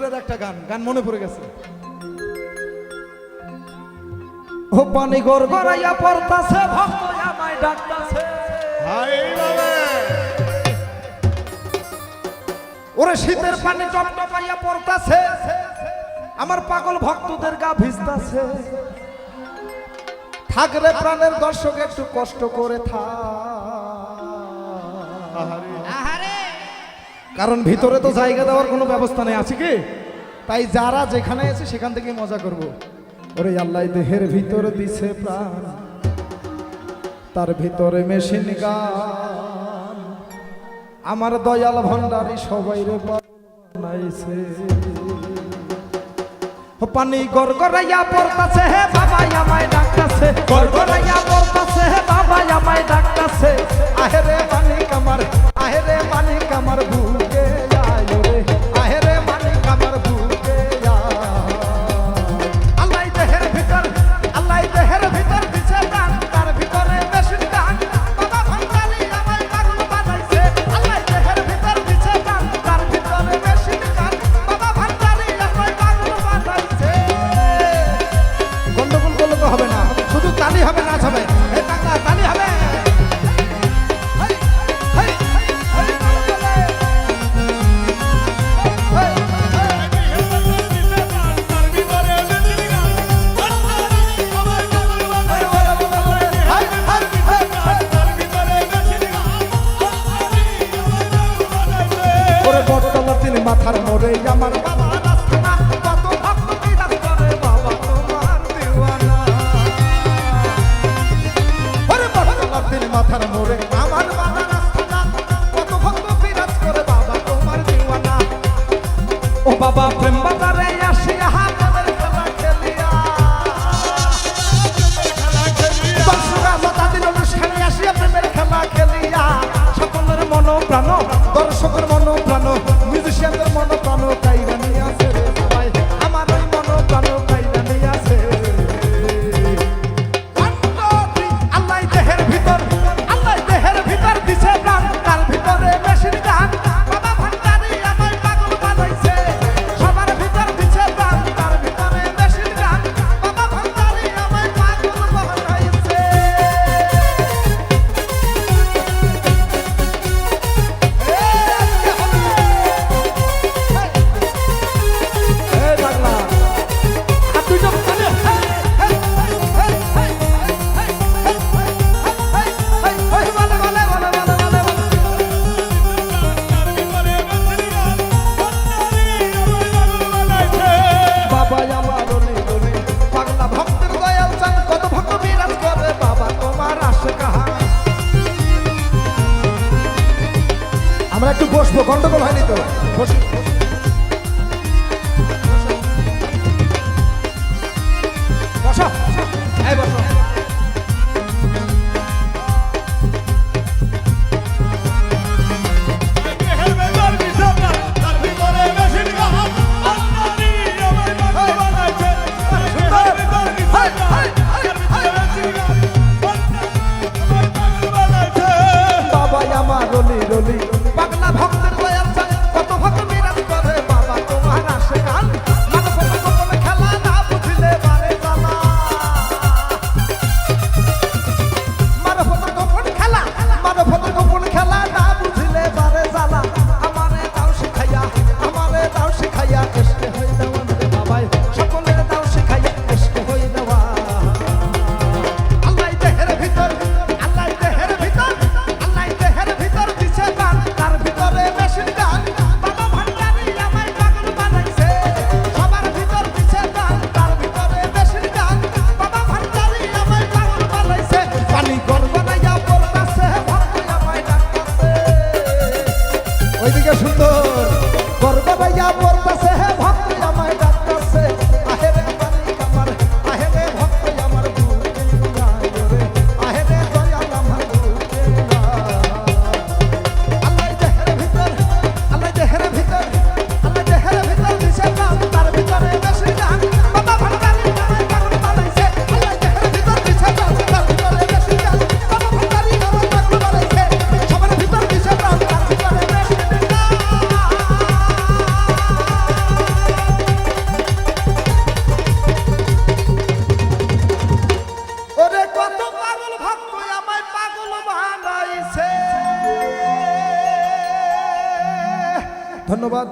নজরুলের একটা গান গান মনে পড়ে গেছে। ও পানি গড় গড়াইয়া পড়তাছে ভক্ত আমায় ডাকতাছে, ওরে শীতের পানি টপটপাইয়া পড়তাছে, আমার পাগল ভক্তদের গা ভিজতাছে। থাকরে প্রাণের দর্শক একটু কষ্ট করে কারণ ভিতরে তো জায়গা দেওয়ার কোনো ব্যবস্থা নেই, আছে কি? তাই যারা যেখানে আছে সেখান থেকে মজা করব। ওরে আল্লাহ দেহের ভিতরে দিছে প্রাণ, তার ভিতরে মেশিন গান, আমার দয়াল ভণ্ডারী সবাই রে বানাইছে। পানি গড়গড়াইয়া পড়তাছে হে বাবা আমায় ডাকতাছে, গড়গড়াইয়া পড়তাছে হে বাবা আমায় ডাকতাছে। আহেরে মানিক আমার, আহেরে মানিক আমার বুকে আয় রে, আহেরে মানিক আমার বুকে আয়। আল্লাহ দেহের ভিতর, আল্লাহ দেহের ভিতর দিছে গান, তার ভিতরে মেশিন গান, বাবা ভণ্ডারী আমায় পাগল বানাইছে। আল্লাহ দেহের ভিতর দিছে গান, তার ভিতরে মেশিন গান, বাবা ভণ্ডারী আমায় পাগল বানাইছে। গন্ডগোল করলে তো হবে না, শুধু তালি হবে, নাচ হবে। এই টাকা তালি হবে। মাথার মোড়ে আমার বাবা রাস্তা, কত ভক্ত বিরাজ করে বাবা তোমার দিওয়ানা। ওরে বটতলার দিল মাথার মোড়ে আমার বাবা রাস্তা, কত ভক্ত বিরাজ করে বাবা তোমার দিওয়ানা। ও বাবা প্রেম বাজারে আসিয়া হাতের খেলা খেলিয়া, দর্শকরা মতাদিন অনুষ্ঠানে আসিয়া প্রেমের খেলা খেলিয়া, সকলের মন প্রাণ, দর্শকের মন প্রাণ, মিউজিশিয়ানদের মন প্রাণ কাইরা নিয়ে আছে রে সবাই, আমার ওই মন প্রাণ কাইরা নিয়ে আছে। আল্লাহ দেহের ভিতর, আল্লাহ দেহের ভিতর দিছে প্রাণ, তার ভিতরে মেশিন গান, বাবা ভণ্ডারী আমায় পাগল বানাইছে। সবার ভিতর দিছে প্রাণ, তার ভিতরে মেশিন গান, বাবা ভণ্ডারী আমায় পাগল বানাইছে। আমরা একটু বসবো, গন্ডগোল হয়নি তো, বসি। বসো, এই বসো। বাবা আমার রলি রলি পাগলা ভক্তের দয়াল চান, কত ভক্ত ধন্যবাদ।